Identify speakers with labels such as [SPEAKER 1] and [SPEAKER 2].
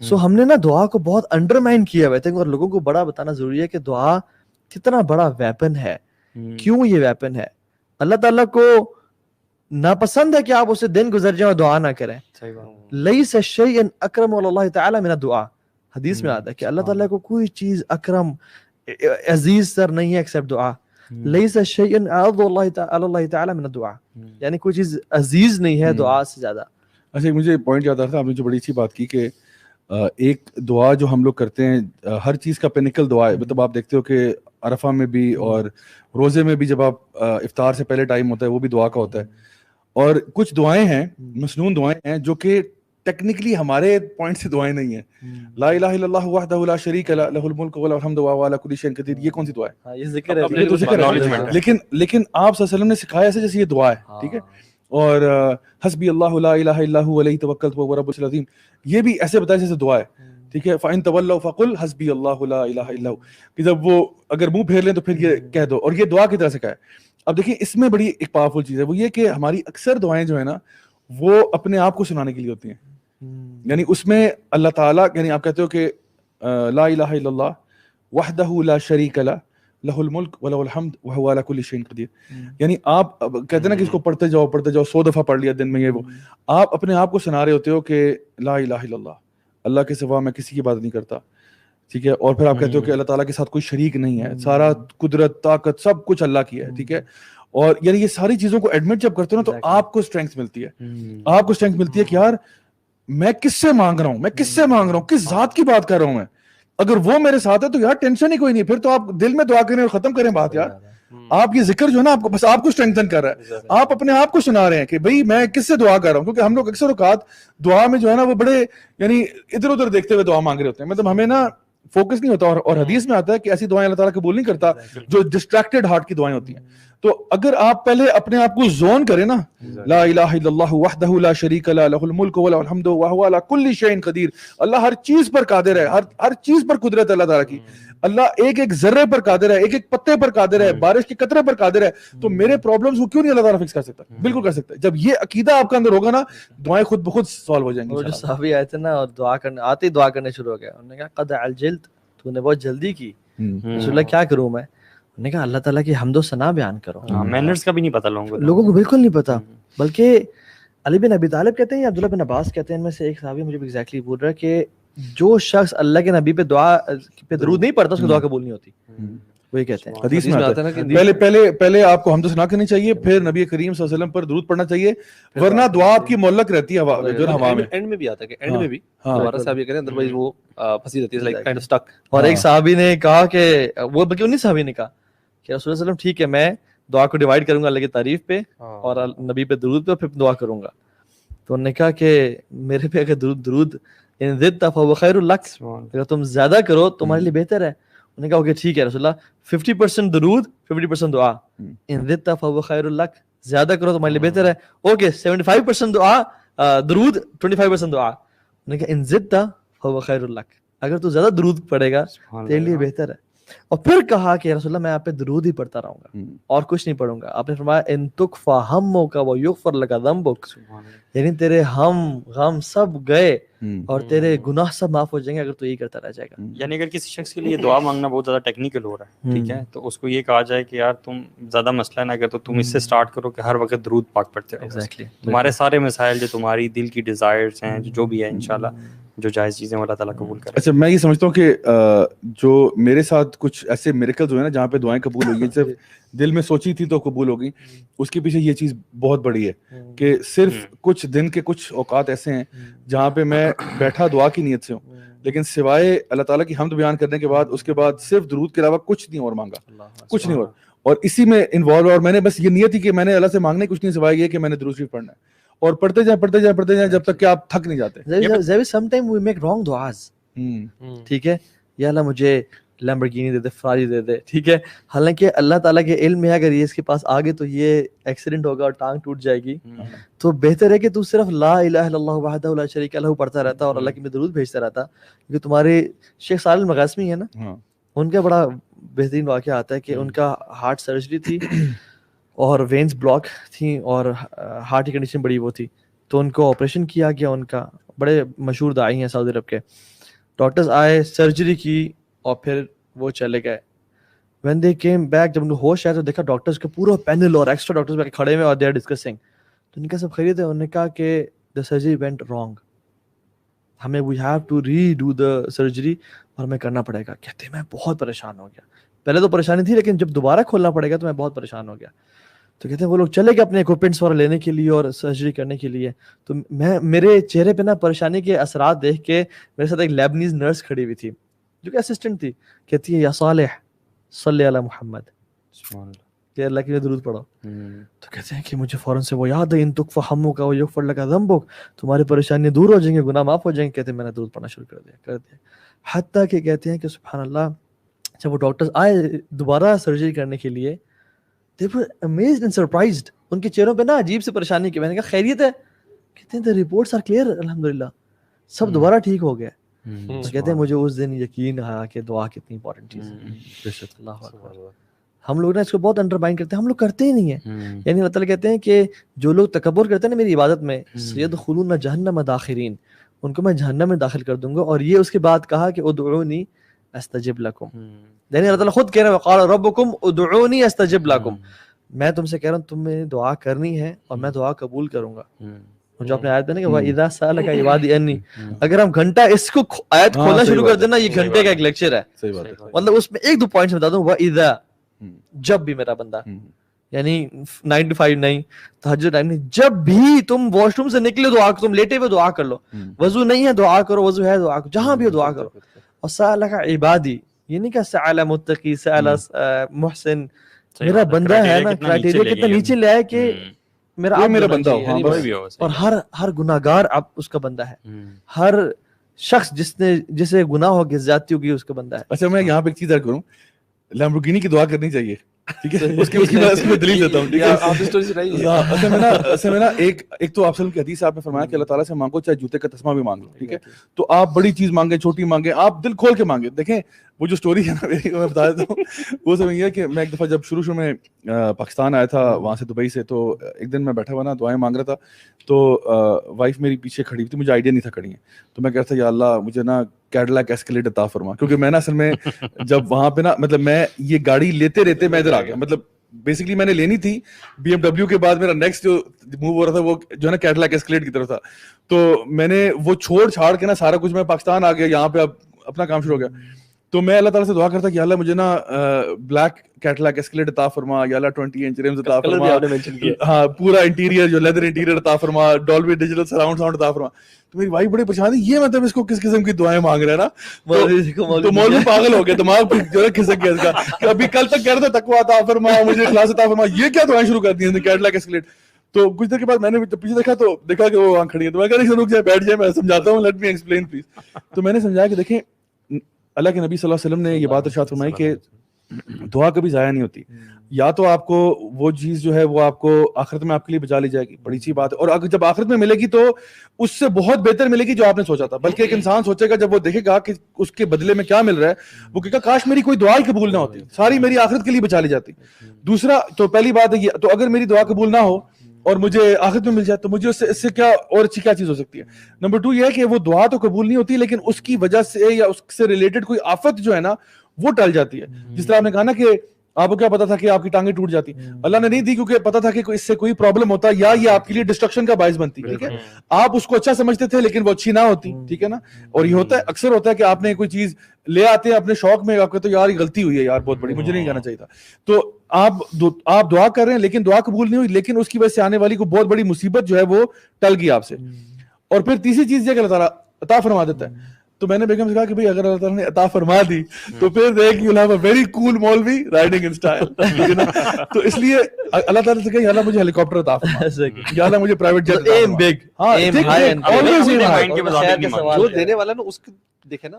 [SPEAKER 1] سو ہم نے نا دعا کو بہت انڈرمائن کیا ہوا ہے اور لوگوں کو بڑا بتانا ضروری ہے کہ دعا کتنا بڑا ویپن ہے. کیوں یہ ویپن ہے؟ اللہ تعالیٰ کو ناپسند ہے کہ آپ اسے دن گزر جائیں اور دعا نہ کریں. لیس شیء اکرم علی اللہ تعالی من الدعاء. حدیث میں آتا ہے کہ اللہ تعالیٰ کو کوئی چیز اکرم عزیز تر نہیں ہے ایکسپٹ دعا. لیس شیء اعظم اللہ تعالی من الدعاء. یعنی کوئی چیز عزیز نہیں ہے دعا سے زیادہ.
[SPEAKER 2] اچھا مجھے پوائنٹ یاد آ رہا تھا، آپ نے جو بڑی اچھی بات کی کہ ایک دعا جو ہم لوگ کرتے ہیں ہر چیز کا پینیکل دعا ہے. مطلب آپ دیکھتے ہو کہ عرفہ میں بھی اور روزے میں بھی جب آپ افطار سے پہلے ٹائم ہوتا ہے وہ بھی دعا کا ہوتا ہے. اور کچھ دعائیں ہیں مسنون دعائیں ہیں جو کہ ٹیکنیکلی ہمارے پوائنٹ سے دعائیں نہیں ہیں. لا الہ الا اللہ وحدہ لا شریک لہ لہ الملک ولہ الحمد وہو علی کل شیء قدیر. یہ کون سی دعا ہے؟
[SPEAKER 1] یہ ذکر ہے،
[SPEAKER 2] یہ تو ذکر ہے. لیکن آپ صلی اللہ علیہ وسلم نے سکھایا ایسے جیسے یہ دعا ہے. ٹھیک ہے. اور حسبی اللہ لا الہ الا هو علیہ توکلت وهو رب العرش العظیم، یہ بھی ایسے بتایا جیسے دعا ہے. ٹھیک ہے. فَإِن تَوَلَّوْا فَقُلْ حَسْبِيَ اللَّهُ لَا إِلَٰهَ إِلَّا هُوَ، کہ جب وہ اگر منہ پھیر لیں تو پھر یہ کہہ دو. اور یہ دعا کی طرح سے کہا ہے. اب دیکھیں اس میں بڑی ایک پاورفل چیز ہے، وہ یہ کہ ہماری اکثر دعائیں جو ہیں نا وہ اپنے آپ کو سنانے کے لیے ہوتی ہیں. یعنی اس میں اللہ تعالیٰ، یعنی آپ کہتے ہو کہ لا الہ الا اللہ وحدہ لا شریک لہ لہ الملک ولہ الحمد وہو علی کل شیء قدیر. یعنی آپ کہتے ہیں نا کہ اس کو پڑھتے جاؤ 100 دفعہ پڑھ لیا دن میں، یہ وہ آپ اپنے آپ کو سنا رہے ہوتے ہو کہ لا الہ الا اللہ، اللہ کے سوا میں کسی کی بات نہیں کرتا. ٹھیک ہے. اور پھر آپ کہتے ہو کہ اللہ تعالیٰ کے ساتھ کوئی شریک نہیں ہے، سارا قدرت طاقت سب کچھ اللہ کی ہے. ٹھیک ہے. اور یعنی یہ ساری چیزوں کو ایڈمٹ جب کرتے ہو نا تو آپ کو اسٹرینگتھ ملتی ہے. آپ کو اسٹرینگتھ ملتی ہے کہ یار میں کس سے مانگ رہا ہوں، میں کس سے مانگ رہا ہوں، کس ذات کی بات کر رہا ہوں میں. اگر وہ میرے ساتھ ہے تو یار ٹینشن ہی کوئی نہیں. پھر تو آپ دل میں دعا کریں اور ختم کریں بات. یار آپ یہ ذکر جو ہے نا آپ کو بس آپ کو اسٹرینگتھن کر رہا ہے. آپ اپنے آپ کو سنا رہے ہیں کہ بھائی میں کس سے دعا کر رہا ہوں. کیونکہ ہم لوگ اکثر اوقات دعا میں جو ہے نا وہ بڑے یعنی ادھر ادھر دیکھتے ہوئے دعا مانگ رہے ہوتے ہیں. مطلب ہمیں نا فوکس نہیں ہوتا. اور حدیث میں آتا ہے کہ ایسی دعائیں اللہ تعالیٰ قبول نہیں کرتا جو ڈسٹریکٹڈ ہارٹ کی دعائیں ہوتی ہیں. تو اگر آپ پہلے اپنے آپ کو زون کریں نا، لا الہ الا اللہ وحدہ لا شریک لہ لہ الملک ولہ الحمد وہو علی کل شیء قدیر. اللہ ہر چیز پر قادر ہے، ہر چیز پر قدرت اللہ تعالیٰ کی. اللہ ایک ایک ذرے پر قادر ہے، ایک ایک پتے پر قادر ہے، بارش کے قطرے پر قادر ہے. تو میرے پرابلمز کو کیوں نہیں اللہ تعالیٰ فکس کر سکتا؟ بالکل کر سکتا ہے. جب یہ عقیدہ آپ کے اندر ہوگا نا دعائیں خود بخود سالو ہو جائیں گی.
[SPEAKER 1] وہ جو صحابی آئے تھے نا اور دعا کرنے آتے ہی دعا کرنے شروع ہو گیا. انہوں نے کہا قد عجلت، تو نے بہت جلدی کی. رسول اللہ کیا کروں میں؟ انہوں نے کہا اللہ تعالیٰ کی حمد و ثنا بیان کرو.
[SPEAKER 3] مینرز کا بھی نہیں پتہ
[SPEAKER 1] لوگوں کو بالکل نہیں پتا. بلکہ علی بن ابی طالب کہتے ہیں یا عبداللہ بن عباس کہتے ہیں، ان میں سے ایک صحابی مجھے ایگزیکٹلی بول رہا ہے کہ جو شخص اللہ کے نبی پہ دعا پہ درود نہیں پڑھتا اس کو دعا قبول نہیں ہوتی. وہی کہتے ہیں.
[SPEAKER 2] حدیث میں آتا ہے کہ پہلے آپ کو حمد و ثنا کرنی چاہیے، پھر نبی کریم صلی اللہ علیہ وسلم پر درود پڑھنا چاہیے، ورنہ دعا آپ کی معلق رہتی ہے ہوا میں.
[SPEAKER 4] اینڈ میں بھی آتا ہے کہ اینڈ میں بھی دوبارہ سے آپ یہ کریں ادروائز وہ پھنسی رہتی ہے لائک کائنڈ آف سٹک.
[SPEAKER 1] اور ایک صحابی نے کہا کہ وہ بلکہ انہیں صحابی نے کہا کہ رسول اللہ علیہ وسلم ٹھیک ہے میں دعا کو ڈیوائڈ کروں گا اللہ کی تعریف پہ اور نبی پہ درود پہ، پھر دعا کروں گا. تو انہوں نے کہا کہ میرے پہ اگر درود ان زدت فهو خیر لک، اگر تم زیادہ کرو تمہارے لیے بہتر ہے. انہوں نے کہا اوکے ٹھیک ہے رسول اللہ 50% درود 50% دعا. ان زدت فهو خیر لک، زیادہ کرو تمہارے لیے بہتر ہے. اوکے 75% دعا درود 25% دعا. انہوں نے کہا ان زدت فهو خیر لک، اگر تو زیادہ درود پڑھے گا تیرے لیے بہتر ہے. اور پھر کہا کہ رسول اللہ میں آپ پہ درود ہی پڑھتا رہوں گا اور کچھ نہیں پڑھوں گا. آپ نے فرمایا ان تکفا ہمک ویغفر لک ذنبک، یعنی تیرے غم سب گئے اور تیرے گناہ سب معاف ہو جائیں گے اگر تو یہی کرتا رہ جائے گا.
[SPEAKER 3] یعنی اگر کسی شخص کے لیے دعا مانگنا بہت زیادہ ٹیکنیکل ہو رہا ہے، ٹھیک ہے، تو اس کو یہ کہا جائے کہ یار تم زیادہ مسئلہ نہ کر تو تم اس سے سٹارٹ کرو کہ ہر وقت درود پاک پڑھتے رہو. تمہارے سارے مسائل جو تمہاری دل کی ڈیزائرز ہیں جو بھی ہے انشاءاللہ جو جائز چیزیں اللہ تعالیٰ قبول کرے.
[SPEAKER 2] اچھا میں یہ سمجھتا ہوں کہ جو میرے ساتھ کچھ ایسے میریکلز ہوئے نا جہاں پہ دعائیں قبول ہوئی ہیں، صرف دل میں سوچی تھی تو قبول ہو گئی، اس کے پیچھے یہ چیز بہت بڑی ہے کہ صرف کچھ دن کے کچھ اوقات ایسے ہیں جہاں پہ میں بیٹھا دعا کی نیت سے ہوں، لیکن سوائے اللہ تعالیٰ کی حمد بیان کرنے کے بعد اس کے بعد صرف درود کے علاوہ کچھ نہیں اور مانگا، کچھ نہیں اور اسی میں انوالو. اور میں نے بس یہ نیت تھی کہ میں نے اللہ سے مانگنے کچھ نہیں سوائے یہ کہ میں نے درود شریف پڑھنا ہے، اور پڑھتے جائیں جب تک کہ آپ تھک نہیں جاتے.
[SPEAKER 1] sometimes we make wrong duas. ٹھیک ہے، یا اللہ مجھے لیمبرگینی دے دے، فراری دے دے، ٹھیک ہے، حالانکہ اللہ تعالیٰ کے علم میں اگر یہ اس کے پاس آگے تو یہ ایکسیڈنٹ ہوگا اور ٹانگ ٹوٹ جائے گی، تو بہتر ہے کہ تو صرف لا الہ الا اللہ وحدہ لا شریک لہ پڑھتا رہتا اور اللہ کی میں درود بھیجتا رہتا. کیونکہ تمہارے شیخ صالح المغاسمی ہے نا، ان کا بڑا بہترین واقعہ آتا ہے کہ ان کا ہارٹ سرجری تھی اور وینز بلاک تھیں اور ہارٹ کی کنڈیشن بڑی وہ تھی، تو ان کو آپریشن کیا گیا ان کا بڑے مشہور داعی ہیں سعودی عرب کے. ڈاکٹرز آئے, سرجری کی اور پھر وہ چلے گئے. when they came back, جب ان کو ہوش آیا تو دیکھا ڈاکٹرز کا پورا پینل اور ایکسٹرا ڈاکٹرز کھڑے ہوئے اور they are discussing. تو ان کا سب خیریت ہے. انہوں نے کہا کہ the surgery went wrong, ہمیں we have to redo the surgery اور ہمیں کرنا پڑے گا. کہتے ہیں میں بہت پریشان ہو گیا, پہلے تو پریشانی تھی لیکن جب دوبارہ کھولنا پڑے گا تو میں بہت پریشان ہو گیا. تو کہتے ہیں وہ لوگ چلے گئے اپنے اکوپمنٹس وغیرہ لینے کے لیے اور سرجری کرنے کے لیے. تو میں میرے چہرے پہ نا پریشانی کے اثرات دیکھ کے میرے ساتھ ایک لیبنیز نرس کھڑی ہوئی تھی جو کہ اسسٹنٹ تھی. کہتی ہے یا صالح صلی علی محمد, کہ اللہ کی درود پڑھو. تو کہتے ہیں کہ مجھے فوراً سے وہ یاد ہے ان تکفا ہمک و یغفر لک ذنبک, تمہاری پریشانی دور ہو جائیں گے, گناہ معاف ہو جائیں گے. کہتے ہیں میں نے درود پڑھنا شروع کر دیا. حتیٰ کہ کہتے ہیں کہ سبحان اللہ جب وہ ڈاکٹرز آئے دوبارہ سرجری کرنے کے لیے, they were amazed and surprised. ان کے چہروں پہ نا عجیب سی پریشانی کی. میں نے کہا خیریت ہے؟ کہتے ہیں the reports are clear الحمدللہ, سب دوبارہ ٹھیک ہو گیا. تو کہتے ہیں مجھے اس دن یقین آیا کہ دعا کتنی امپورٹنٹ چیز ہے. اللہ اکبر. ہم لوگ نا اس کو بہت انڈرمائن کرتے ہیں, ہم لوگ کرتے ہی نہیں ہیں. یعنی اللہ تعالیٰ کہتے ہیں کہ جو لوگ تکبر کرتے ہیں نا میری عبادت میں, سیدخلون جہنم داخرین, ان کو میں جہنم میں داخل کر دوں گا. اور یہ اس کے بعد کہا کہ ادعونی استجب لکم, یعنی اللہ تعالیٰ خود کہہ رہا ہے وقال ربکم ادعونی استجب لکم, میں تم سے کہہ رہا ہوں تمہیں دعا کرنی ہے اور میں دعا قبول کروں گا. جو اپنے آیت میں نا کہ وَإِذَا سَأَلَكَ عِبَادِي عَنِّي, اگر ہم گھنٹہ اس کو آیت کھولنا شروع کر دینا, یہ گھنٹے کا ایک لیکچر ہے. مطلب اس میں ایک دو پوائنٹس بتا دوں. وَإِذَا, جب بھی میرا بندہ, یعنی 9 to 5 نہیں, تہجد ٹائم نہیں, جب بھی تم واش روم سے نکلے دعا, تم لیٹے ہوئے دعا کر لو, وضو نہیں ہے دعا کرو, وضو ہے دعا کرو, جہاں بھی ہو دعا کرو. اور سَأَلَكَ عِبَادِي, یہ نہیں کہ سأل متقی, سأل محسن, میرا بندہ ہے نا, کرائٹیریا کتنا نیچے لے آئے کہ میرا
[SPEAKER 2] بندہ ہو,
[SPEAKER 1] اور ہر گناہگار اب اس کا بندہ ہے. ہر شخص جسے گناہ ہو گیا, زیادتی ہوگی, اس کا بندہ ہے.
[SPEAKER 2] اچھا میں یہاں پہ ایک چیز ایڈ کروں, لیمبورگینی کی دعا کرنی چاہیے, ٹھیک ہے, اس کی میں دلیل دیتا ہوں, ٹھیک ہے.
[SPEAKER 4] آپ اسٹوری سنائیے.
[SPEAKER 2] اصل میں نا ایک تو آپ کی حدیث آپ نے فرمایا کہ اللہ تعالیٰ سے مانگو چاہے جوتے کا تسمہ بھی مانگ لو, ٹھیک ہے. تو آپ بڑی چیز مانگیں, چھوٹی مانگیں, آپ دل کھول کے مانگیں. دیکھیں وہ جو اسٹوری ہے نا میری, میں بتا دیتا ہوں. وہ سب یہ ہے کہ میں ایک دفعہ جب شروع میں پاکستان آیا تھا وہاں سے دبئی سے, تو ایک دن میں بیٹھا ہوا نا دعائیں مانگ رہا تھا, تو وائف میری پیچھے کھڑی ہوئی تھی, مجھے آئیڈیا نہیں تھا کھڑی ہیں. تو میں کہہ رہا تھا یا اللہ مجھے نا کیڈلاک ایسکیلیٹ عطا فرما, کیونکہ میں نا اصل میں جب وہاں پہ نا مطلب میں یہ گاڑی لیتے رہتے میں ادھر آ گیا. مطلب بیسکلی میں نے لینی تھی بی ایم ڈبلیو کے بعد میرا نیکسٹ جو موو ہو رہا تھا وہ جو ہے نا کیڈلاک ایسکیلیٹ کی طرف تھا. تو میں نے وہ چھوڑ چھاڑ کے نا سارا کچھ, میں پاکستان آ گیا, یہاں پہ اب اپنا کام شروع ہو گیا. تو میں اللہ تعالیٰ سے دعا کرتا کہ اللہ مجھے نا بلیک کیڈلاک ایسکیلیٹ عطا فرما, یا اللہ 20 انچ rims عطا فرما, ہاں پورا انٹیریئر جو لیدر انٹیریئر عطا فرما, ڈولبی ڈیجیٹل سراؤنڈ ساؤنڈ عطا فرما. تو میری بھائی بڑی پریشان تھی, یہ مطلب اس کو کس قسم کی دعائیں مانگ رہے ہیں نا. تو مولوی پاگل ہو گیا, دماغ جو ہے کھسک گیا اس کا, کہ ابھی کل تک کہہ رہا تھا تقویٰ عطا فرما, مجھے اخلاص عطا فرما, یہ کیا دعائیں شروع کر دی ہیں کیڈلاک ایسکیلیٹ. تو کچھ دیر کے بعد میں نے پیچھے دیکھا تو دیکھا کہ وہ وہاں کھڑی ہے. تو میں کہا رک جائے, بیٹھ جائے, میں سمجھاتا ہوں, لیٹ می ایکسپلین پلیز. تو میں نے سمجھایا کہ دیکھیں اللہ کے نبی صلی اللہ علیہ وسلم نے یہ بات ارشاد فرمائی کہ دعا کبھی ضائع نہیں ہوتی. یا تو آپ کو وہ چیز جو ہے وہ آپ کو آخرت میں آپ کے لیے بچا لی جائے گی, بڑی سی بات ہے, اور اگر جب آخرت میں ملے گی تو اس سے بہت بہتر ملے گی جو آپ نے سوچا تھا. بلکہ ایک انسان سوچے گا جب وہ دیکھے گا کہ اس کے بدلے میں کیا مل رہا ہے, وہ کہے گا کاش میری کوئی دعا ہی قبول نہ ہوتی, ساری میری آخرت کے لیے بچا لی جاتی. دوسرا تو پہلی بات ہے یہ, تو اگر میری دعا قبول نہ ہو اور مجھے آخرت میں مل جائے تو مجھے اس سے کیا اور اچھی کیا چیز ہو سکتی ہے. نمبر 2 یہ ہے کہ وہ دعا تو قبول نہیں ہوتی, لیکن اس کی وجہ سے یا اس سے ریلیٹڈ کوئی آفت جو ہے نا وہ ٹل جاتی ہے. جس طرح آپ نے کہا نا کہ آپ کو کیا پتا تھا کہ آپ کی ٹانگیں ٹوٹ جاتی, اللہ نے نہیں دی کیونکہ پتا تھا کہ اس سے کوئی پرابلم ہوتا یا یہ آپ کے لیے ڈسٹرکشن کا باعث بنتی, ٹھیک ہے. آپ اس کو اچھا سمجھتے تھے لیکن وہ اچھی نہ ہوتی, ٹھیک ہے نا. اور یہ ہوتا ہے, اکثر ہوتا ہے کہ آپ نے کوئی چیز لے آتے ہیں اپنے شوق میں, آپ کہتے ہیں یار یہ غلطی ہوئی ہے یار بہت بڑی, مجھے نہیں کہنا چاہیے تھا. تو آپ دعا کر رہے ہیں لیکن دعا قبول نہیں ہوئی, لیکن اس کی وجہ سے آنے والی کو بہت بڑی مصیبت جو ہے وہ ٹل گئی آپ سے. اور پھر تیسری چیز یہ کہ اللہ تعالیٰ عطا فرما دیتا ہے. تو میں نے بیگم سے کہا کہ بھائی اگر اللہ تعالیٰ نے عطا فرما دی تو پھر دیکھ you have a very cool maulvi riding in style. تو اس لیے اللہ تعالیٰ سے کہا یا اللہ مجھے ہیلی کاپٹر عطا فرما, یا اللہ مجھے پرائیویٹ جیٹ,
[SPEAKER 1] ایم بگ,
[SPEAKER 2] ہاں
[SPEAKER 1] ایم ہائی,
[SPEAKER 4] جو دینے والا نا اس کو دیکھے نا